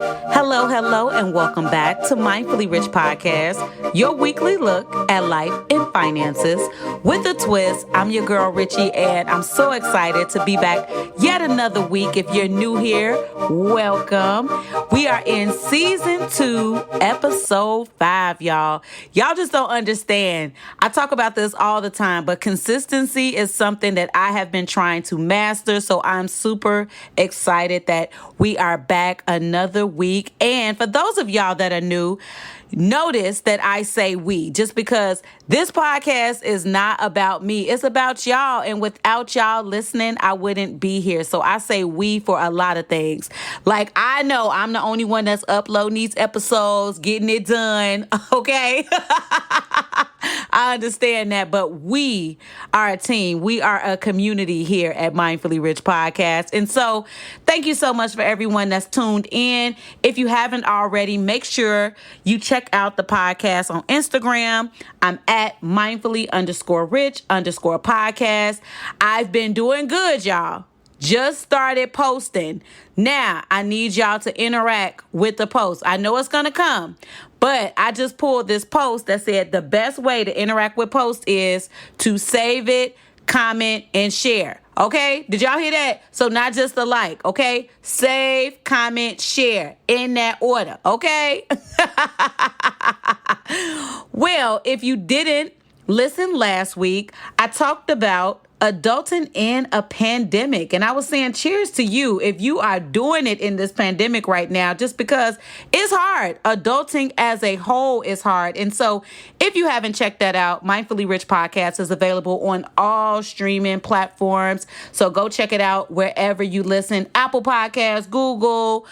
Hello, hello, and welcome back to Mindfully Rich Podcast, your weekly look at life and finances with a twist. I'm your girl, Richie, and I'm so excited to be back yet another week. If you're new here, welcome. We are in season 2, episode 5, y'all. Y'all just don't understand. I talk about this all the time, but consistency is something that I have been trying to master, so I'm super excited that we are back another week. And for those of y'all that are new, notice that I say we, just because this podcast is not about me. It's about y'all. And without y'all listening, I wouldn't be here. So I say we for a lot of things. Like, I know I'm the only one that's uploading these episodes, getting it done. Okay. I understand that, but we are a team. We are a community here at Mindfully Rich Podcast. And so thank you so much for everyone that's tuned in. If you haven't already, make sure you check out the podcast on Instagram. I'm at mindfully_rich_podcast. I've been doing good, y'all. Just started posting. Now, I need y'all to interact with the post. I know it's going to come, but I just pulled this post that said the best way to interact with posts is to save it, comment, and share. Okay? Did y'all hear that? So not just the like, okay? Save, comment, share in that order, okay? Well, if you didn't listen last week, I talked about adulting in a pandemic. And I was saying cheers to you if you are doing it in this pandemic right now, just because it's hard. Adulting as a whole is hard. And so if you haven't checked that out, Mindfully Rich Podcast is available on all streaming platforms. So go check it out wherever you listen. Apple Podcasts, Google,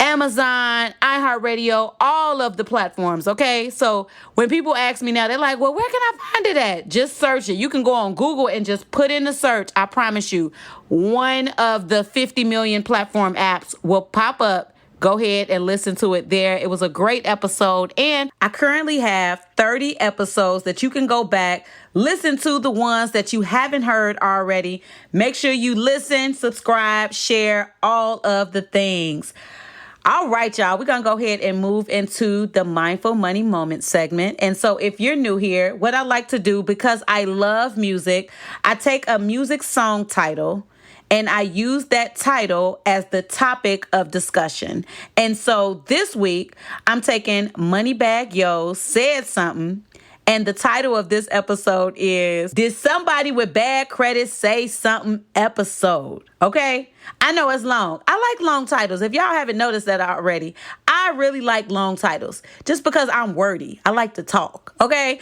Amazon, iHeartRadio, all of the platforms, okay? So when people ask me now, they're like, well, where can I find it at? Just search it. You can go on Google and just put in the search. I promise you, one of the 50 million platform apps will pop up. Go ahead and listen to it there. It was a great episode. And I currently have 30 episodes that you can go back, listen to the ones that you haven't heard already. Make sure you listen, subscribe, share, all of the things. All right, y'all, we're going to go ahead and move into the Mindful Money Moment segment. And so if you're new here, what I like to do, because I love music, I take a music song title and I use that title as the topic of discussion. And so this week, I'm taking Moneybag Yo Said Something. And the title of this episode is Did Somebody with Bad Credit Say Something Episode? Okay? I know it's long. I like long titles. If y'all haven't noticed that already, I really like long titles just because I'm wordy. I like to talk. Okay?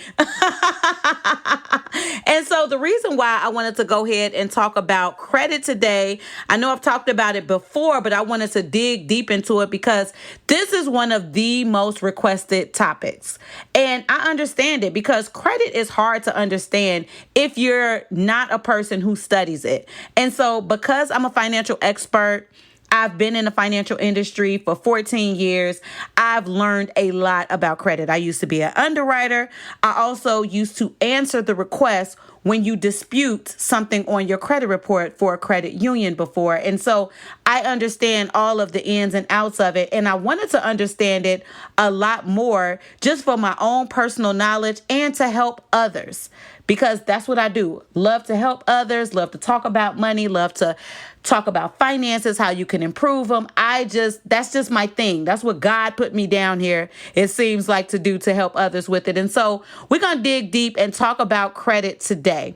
And so the reason why I wanted to go ahead and talk about credit today, I know I've talked about it before, but I wanted to dig deep into it because this is one of the most requested topics. And I understand it because credit is hard to understand if you're not a person who studies it. And so because I'm a financial expert, I've been in the financial industry for 14 years. I've learned a lot about credit. I used to be an underwriter. I also used to answer the request when you dispute something on your credit report for a credit union before. And so I understand all of the ins and outs of it. And I wanted to understand it a lot more just for my own personal knowledge and to help others. Because that's what I do. Love to help others, love to talk about money, love to talk about finances, how you can improve them. That's just my thing. That's what God put me down here, it seems like, to do, to help others with it. And so we're going to dig deep and talk about credit today.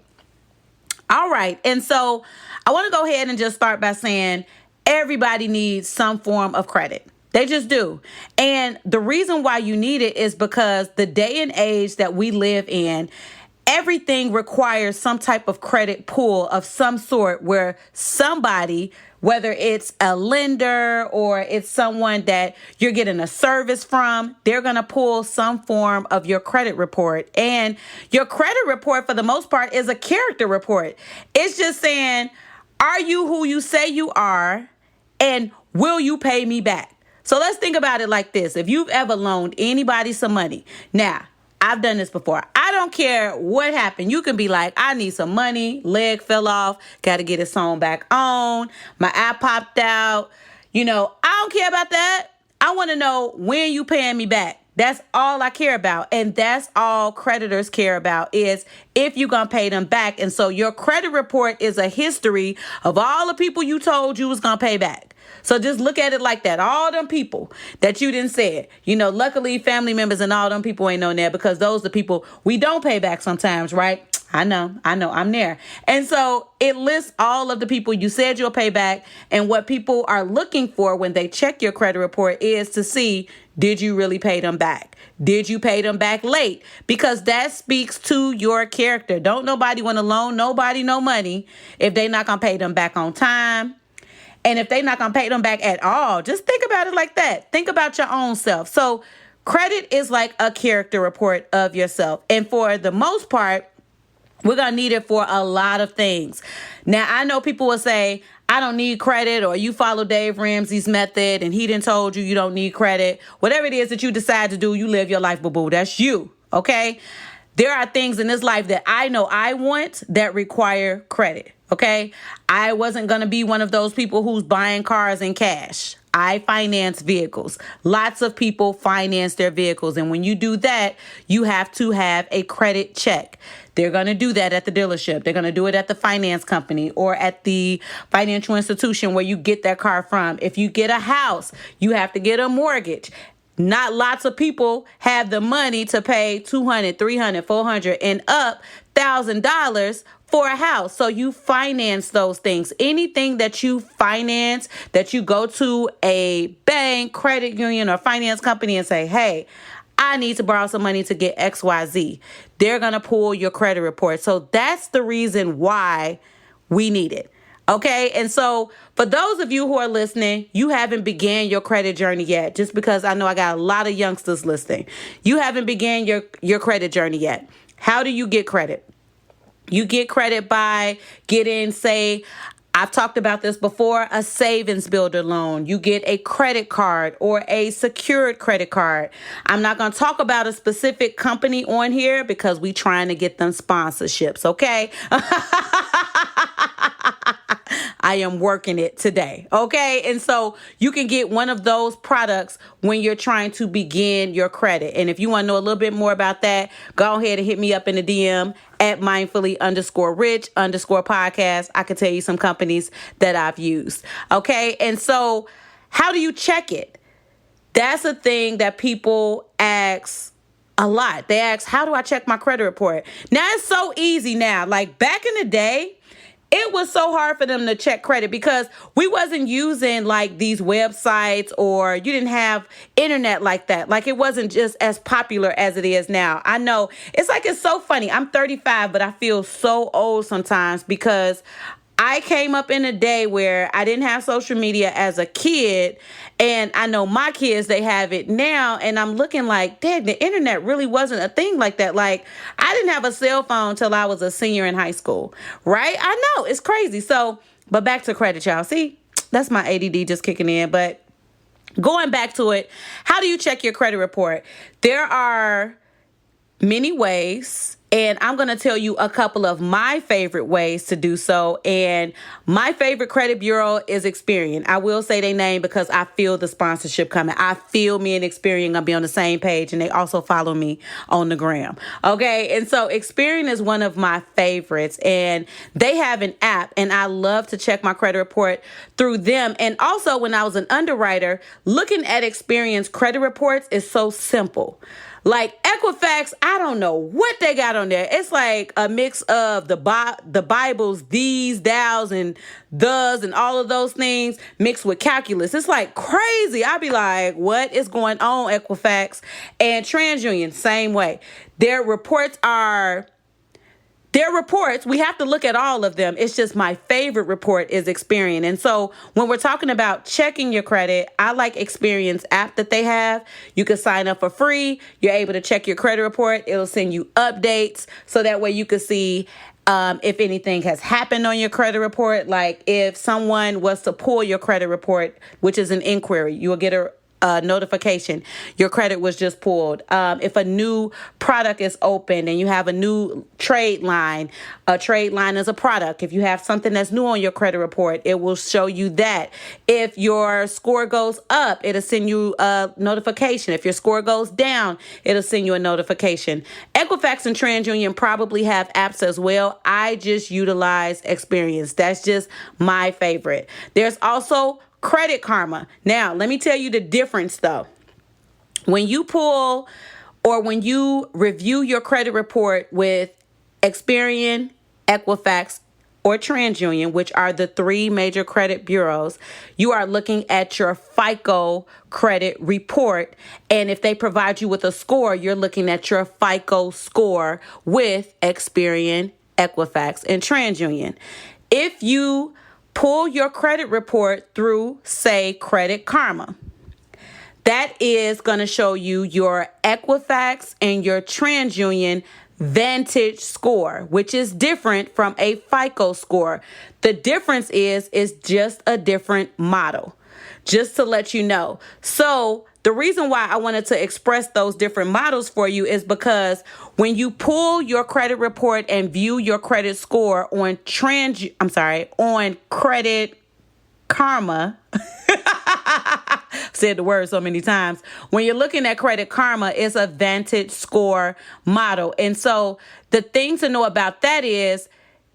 All right. And so I want to go ahead and just start by saying everybody needs some form of credit. They just do. And the reason why you need it is because the day and age that we live in, everything requires some type of credit pool of some sort where somebody, whether it's a lender or it's someone that you're getting a service from, they're going to pull some form of your credit report. And your credit report, for the most part, is a character report. It's just saying, are you who you say you are? And will you pay me back? So let's think about it like this. If you've ever loaned anybody some money, now, I've done this before. I don't care what happened. You can be like, I need some money. Leg fell off. Got to get it sewn back on. My eye popped out. I don't care about that. I want to know when you paying me back. That's all I care about. And that's all creditors care about is if you're going to pay them back. And so your credit report is a history of all the people you told you was going to pay back. So just look at it like that. All them people that you didn't say it. Luckily family members and all them people ain't on there because those are the people we don't pay back sometimes, right? I know, I'm there. And so it lists all of the people you said you'll pay back. And what people are looking for when they check your credit report is to see, did you really pay them back? Did you pay them back late? Because that speaks to your character. Don't nobody want to loan nobody no money if they not going to pay them back on time. And if they not going to pay them back at all. Just think about it like that. Think about your own self. So credit is like a character report of yourself. And for the most part, we're going to need it for a lot of things. Now, I know people will say, I don't need credit, or you follow Dave Ramsey's method and he done told you don't need credit. Whatever it is that you decide to do, you live your life, boo-boo. That's you, okay? There are things in this life that I know I want that require credit, okay? I wasn't going to be one of those people who's buying cars in cash. I finance vehicles. Lots of people finance their vehicles. And when you do that, you have to have a credit check. They're going to do that at the dealership. They're going to do it at the finance company or at the financial institution where you get that car from. If you get a house, you have to get a mortgage. Not lots of people have the money to pay $200, $300, $400 and up $1,000 for a house. So you finance those things. Anything that you finance, that you go to a bank, credit union, or finance company and say, hey, I need to borrow some money to get XYZ. They're going to pull your credit report. So that's the reason why we need it. Okay. And so for those of you who are listening, you haven't began your credit journey yet, just because I know I got a lot of youngsters listening. You haven't began your credit journey yet. How do you get credit? You get credit by getting, say, I've talked about this before, a savings builder loan. You get a credit card or a secured credit card. I'm not going to talk about a specific company on here because we trying to get them sponsorships, okay? I am working it today, okay? And so you can get one of those products when you're trying to begin your credit. And if you want to know a little bit more about that, go ahead and hit me up in the DM at mindfully_rich_podcast. I can tell you some companies that I've used, okay? And so how do you check it? That's a thing that people ask a lot. They ask, how do I check my credit report? Now it's so easy now. Like back in the day, it was so hard for them to check credit because we wasn't using like these websites, or you didn't have internet like that. Like it wasn't just as popular as it is now. I know it's so funny. I'm 35, but I feel so old sometimes because I came up in a day where I didn't have social media as a kid, and I know my kids, they have it now, and I'm looking like, dang, the internet really wasn't a thing like that. Like, I didn't have a cell phone till I was a senior in high school, right? I know, it's crazy. So, but back to credit, y'all. See, that's my ADD just kicking in, but going back to it, how do you check your credit report? There are many ways. And I'm going to tell you a couple of my favorite ways to do so. And my favorite credit bureau is Experian. I will say their name because I feel the sponsorship coming. I feel me and Experian going to be on the same page. And they also follow me on the gram. Okay. And so Experian is one of my favorites. And they have an app. And I love to check my credit report through them. And also when I was an underwriter, looking at Experian's credit reports is so simple. Like Equifax, I don't know what they got on there. It's like a mix of the Bible's these, thous, and thes, and all of those things mixed with calculus. It's like crazy. I'd be like, what is going on, Equifax? And TransUnion, same way. Their reports, we have to look at all of them. It's just my favorite report is Experian. And so when we're talking about checking your credit, I like Experian's app that they have. You can sign up for free. You're able to check your credit report. It'll send you updates so that way you can see if anything has happened on your credit report. Like if someone was to pull your credit report, which is an inquiry, you will get notification. Your credit was just pulled. If a new product is open and you have a new trade line, a trade line is a product. If you have something that's new on your credit report, it will show you that. If your score goes up, it'll send you a notification. If your score goes down, it'll send you a notification. Equifax and TransUnion probably have apps as well. I just utilize Experience. That's just my favorite. There's also Credit Karma. Now, let me tell you the difference though. When you pull or when you review your credit report with Experian, Equifax, or TransUnion, which are the three major credit bureaus, you are looking at your FICO credit report. And if they provide you with a score, you're looking at your FICO score with Experian, Equifax, and TransUnion. If you pull your credit report through, say, Credit Karma, that is going to show you your Equifax and your TransUnion Vantage score, which is different from a FICO score. The difference is just a different model, just to let you know. So the reason why I wanted to express those different models for you is because when you pull your credit report and view your credit score on on Credit Karma, said the word so many times. When you're looking at Credit Karma, it's a Vantage score model. And so the thing to know about that is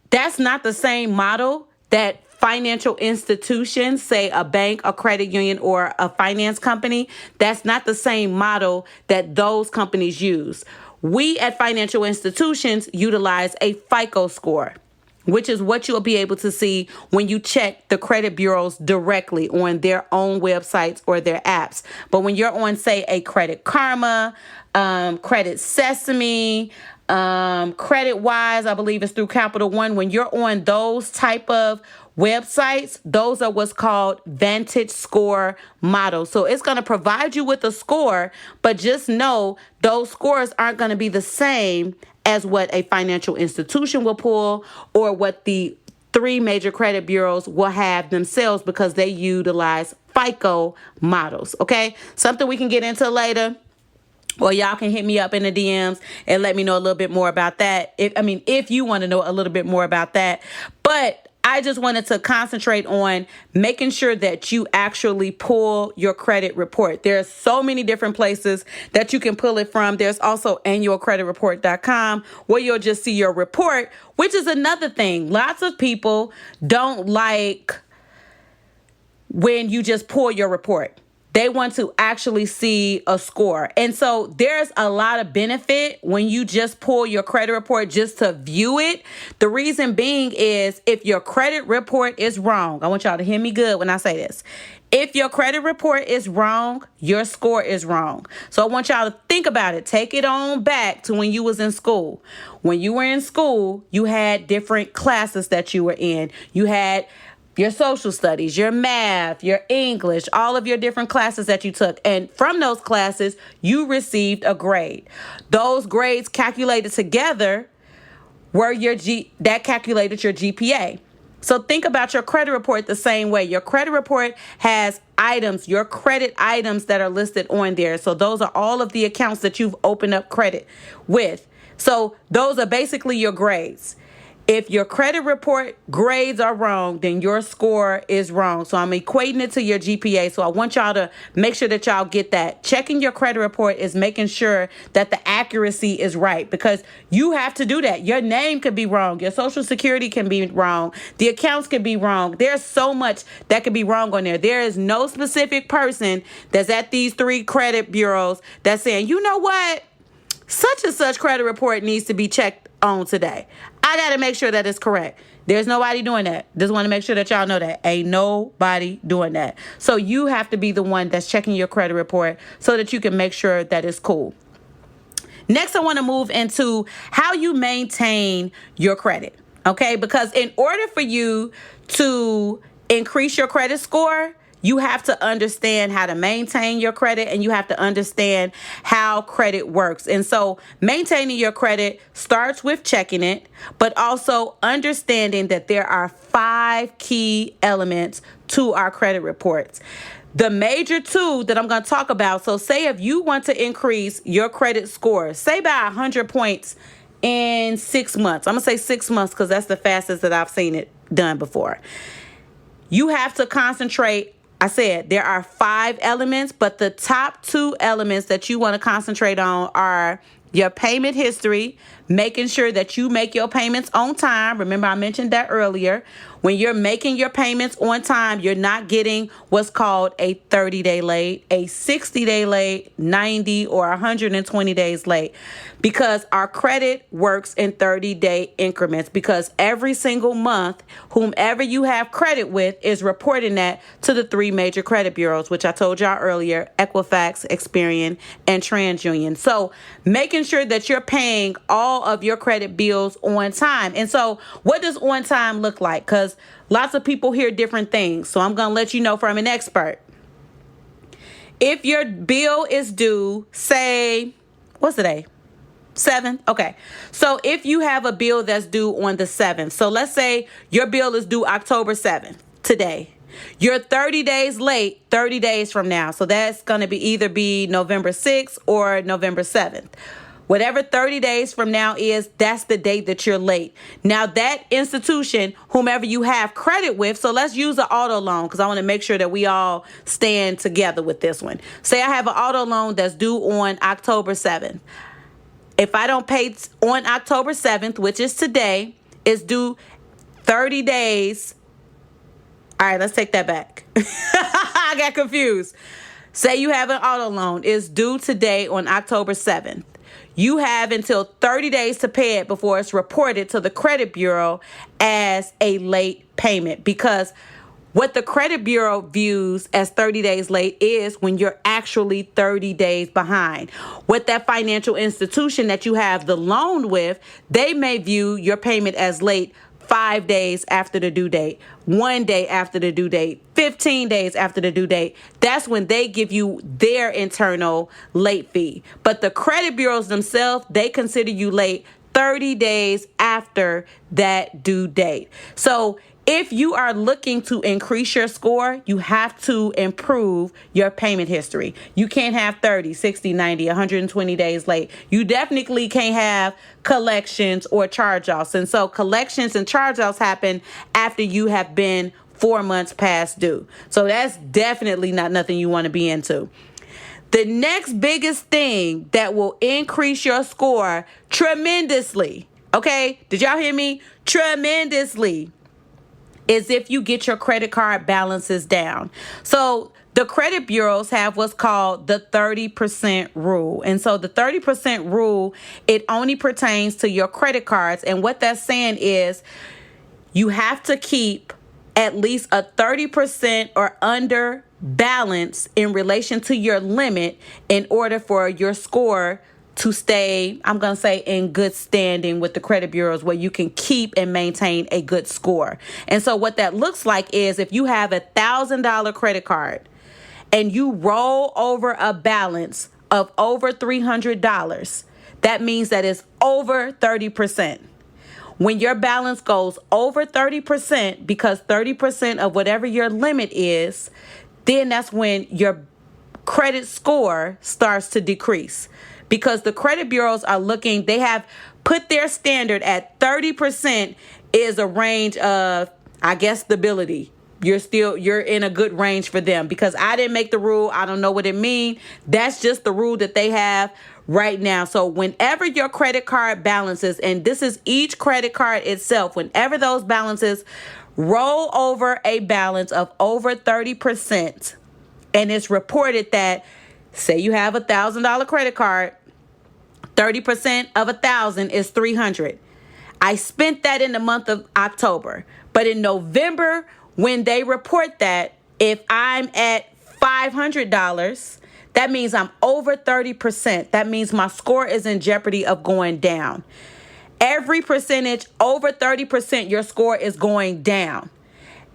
that's not the same model that financial institutions, say a bank, a credit union, or a finance company, that's not the same model that those companies use. We at financial institutions utilize a FICO score, which is what you'll be able to see when you check the credit bureaus directly on their own websites or their apps. But when you're on, say, a Credit Karma, Credit Sesame, Credit Wise, I believe it's through Capital One. When you're on those type of websites, those are what's called Vantage score models. So it's going to provide you with a score, but just know those scores aren't going to be the same as what a financial institution will pull or what the three major credit bureaus will have themselves, because they utilize FICO models. Okay, something we can get into later. Or y'all can hit me up in the DMs and let me know a little bit more about that. If you want to know a little bit more about that. But I just wanted to concentrate on making sure that you actually pull your credit report. There's so many different places that you can pull it from. There's also annualcreditreport.com where you'll just see your report, which is another thing. Lots of people don't like when you just pull your report. They want to actually see a score. And so there's a lot of benefit when you just pull your credit report just to view it. The reason being is if your credit report is wrong, I want y'all to hear me good when I say this. If your credit report is wrong, your score is wrong. So I want y'all to think about it. Take it on back to when you was in school. When you were in school, you had different classes that you were in. You had your social studies, your math, your English, all of your different classes that you took. And from those classes, you received a grade. Those grades calculated together were that calculated your GPA. So think about your credit report the same way. Your credit report has items, your credit items that are listed on there. So those are all of the accounts that you've opened up credit with. So those are basically your grades. If your credit report grades are wrong, then your score is wrong. So I'm equating it to your GPA. So I want y'all to make sure that y'all get that. Checking your credit report is making sure that the accuracy is right, because you have to do that. Your name could be wrong. Your social security can be wrong. The accounts can be wrong. There's so much that could be wrong on there. There is no specific person that's at these three credit bureaus that's saying, you know what? Such and such credit report needs to be checked on today. I got to make sure that it's correct. There's nobody doing that. Just want to make sure that y'all know that. Ain't nobody doing that. So you have to be the one that's checking your credit report so that you can make sure that it's cool. Next, I want to move into how you maintain your credit. Okay, because in order for you to increase your credit score, you have to understand how to maintain your credit, and you have to understand how credit works. And so maintaining your credit starts with checking it, but also understanding that there are 5 key elements to our credit reports. The major two that I'm going to talk about. So say if you want to increase your credit score, say by 100 points in 6 months. I'm going to say 6 months because that's the fastest that I've seen it done before. You have to concentrate. I said there are 5 elements, but the top 2 elements that you want to concentrate on are your payment history, making sure that you make your payments on time. Remember, I mentioned that earlier. When you're making your payments on time, you're not getting what's called a 30-day late, a 60-day late, 90 or 120 days late, because our credit works in 30-day increments, because every single month, whomever you have credit with is reporting that to the 3 major credit bureaus, which I told y'all earlier: Equifax, Experian, and TransUnion. So making sure that you're paying all of your credit bills on time. And so what does on time look like? Because lots of people hear different things. So I'm going to let you know from an expert. If your bill is due, say, what's today? 7th? Okay. So if you have a bill that's due on the 7th, so let's say your bill is due October 7th, today. You're 30 days late 30 days from now. So that's going to be November 6th or November 7th. Whatever 30 days from now is, that's the date that you're late. Now that institution, whomever you have credit with, so let's use an auto loan because I want to make sure that we all stand together with this one. Say I have an auto loan that's due on October 7th. If I don't pay on October 7th, which is today, it's due 30 days. All right, let's take that back. I got confused. Say you have an auto loan. It's due today on October 7th. You have until 30 days to pay it before it's reported to the credit bureau as a late payment, because what the credit bureau views as 30 days late is when you're actually 30 days behind. What that financial institution that you have the loan with, they may view your payment as late 5 days after the due date, 1 day after the due date, 15 days after the due date. That's when they give you their internal late fee. But the credit bureaus themselves, they consider you late 30 days after that due date. So if you are looking to increase your score, you have to improve your payment history. You can't have 30, 60, 90, 120 days late. You definitely can't have collections or charge-offs. And so collections and charge-offs happen after you have been 4 months past due. So that's definitely not nothing you want to be into. The next biggest thing that will increase your score tremendously, okay? Did y'all hear me? Tremendously. Is if you get your credit card balances down. So the credit bureaus have what's called the 30% rule. And so the 30% rule, it only pertains to your credit cards. And what that's saying is you have to keep at least a 30% or under balance in relation to your limit in order for your score to stay, I'm going to say, in good standing with the credit bureaus, where you can keep and maintain a good score. And so what that looks like is if you have $1,000 credit card and you roll over a balance of over $300, that means that it's over 30%. When your balance goes over 30%, because 30% of whatever your limit is, then that's when your credit score starts to decrease. Because the credit bureaus are looking, they have put their standard at 30% is a range of, I guess, stability. You're in a good range for them. Because I didn't make the rule, I don't know what it means. That's just the rule that they have right now. So whenever your credit card balances, and this is each credit card itself, whenever those balances roll over a balance of over 30%, and it's reported that, say you have $1,000 credit card, 30% of 1,000 is 300. I spent that in the month of October. But in November, when they report that, if I'm at $500, that means I'm over 30%. That means my score is in jeopardy of going down. Every percentage over 30%, your score is going down.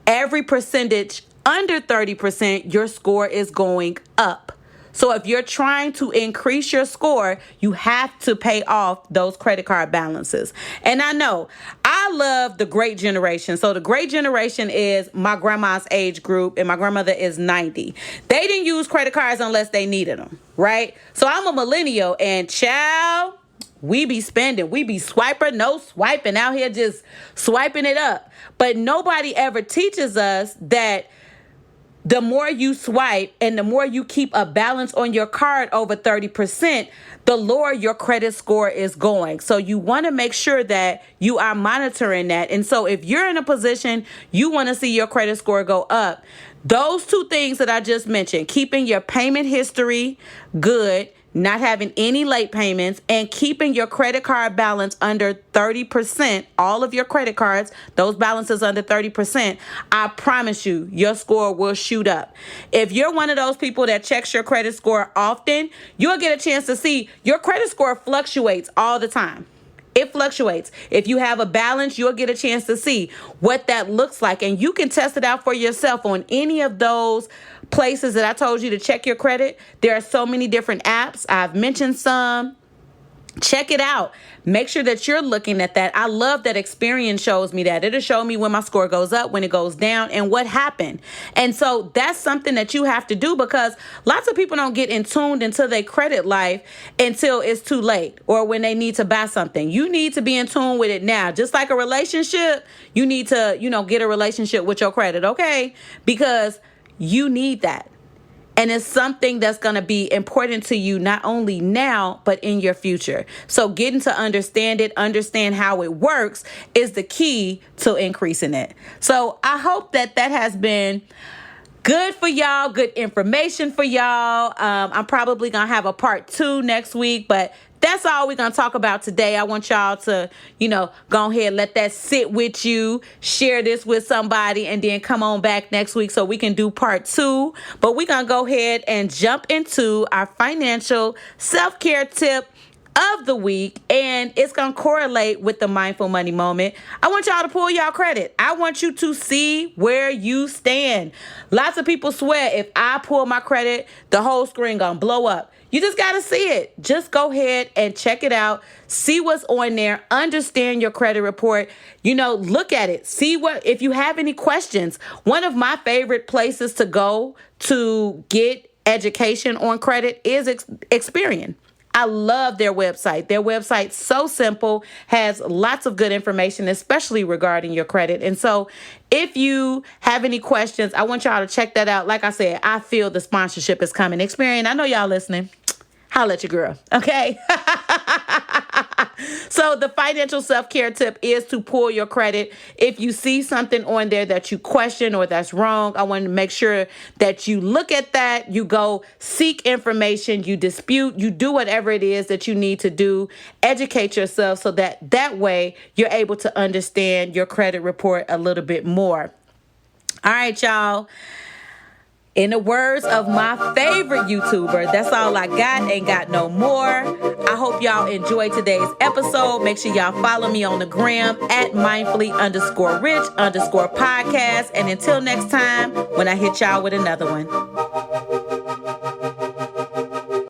Every percentage under 30%, your score is going up. So if you're trying to increase your score, you have to pay off those credit card balances. And I know I love the great generation. So the great generation is my grandma's age group, and my grandmother is 90. They didn't use credit cards unless they needed them, right? So I'm a millennial, and child, we be spending, we be swiper, no swiping, out here just swiping it up. But nobody ever teaches us that the more you swipe and the more you keep a balance on your card over 30%, the lower your credit score is going. So you want to make sure that you are monitoring that. And so if you're in a position you want to see your credit score go up, those two things that I just mentioned, keeping your payment history good, not having any late payments, and keeping your credit card balance under 30%, all of your credit cards, those balances under 30%, I promise you, your score will shoot up. If you're one of those people that checks your credit score often, you'll get a chance to see your credit score fluctuates all the time. It fluctuates. If you have a balance, you'll get a chance to see what that looks like. And you can test it out for yourself on any of those places that I told you to check your credit. There are so many different apps. I've mentioned some. Check it out. Make sure that you're looking at that. I love that Experian shows me that. It'll show me when my score goes up, when it goes down, and what happened. And so that's something that you have to do, because lots of people don't get in tuned into their credit life until it's too late or when they need to buy something. You need to be in tune with it now. Just like a relationship, you need to, get a relationship with your credit, okay? Because you need that. And it's something that's going to be important to you not only now, but in your future. So getting to understand it, understand how it works is the key to increasing it. So I hope that has been good for y'all, good information for y'all. I'm probably going to have a part 2 next week, but that's all we're going to talk about today. I want y'all to, go ahead and let that sit with you, share this with somebody, and then come on back next week so we can do part 2. But we're going to go ahead and jump into our financial self-care tip of the week, and it's going to correlate with the mindful money moment. I want y'all to pull y'all credit. I want you to see where you stand. Lots of people swear if I pull my credit, the whole screen going to blow up. You just got to see it. Just go ahead and check it out. See what's on there. Understand your credit report. Look at it. See if you have any questions. One of my favorite places to go to get education on credit is Experian. I love their website. Their website's so simple, has lots of good information, especially regarding your credit. And so if you have any questions, I want y'all to check that out. Like I said, I feel the sponsorship is coming. Experian, I know y'all listening. Holla at your girl, okay? So the financial self-care tip is to pull your credit. If you see something on there that you question or that's wrong, I want to make sure that you look at that, you go seek information, you dispute, you do whatever it is that you need to do. Educate yourself so that way you're able to understand your credit report a little bit more. All right, y'all. In the words of my favorite YouTuber, that's all I got, ain't got no more. I hope y'all enjoyed today's episode. Make sure y'all follow me on the gram at mindfully_rich_podcast. And until next time, when I hit y'all with another one.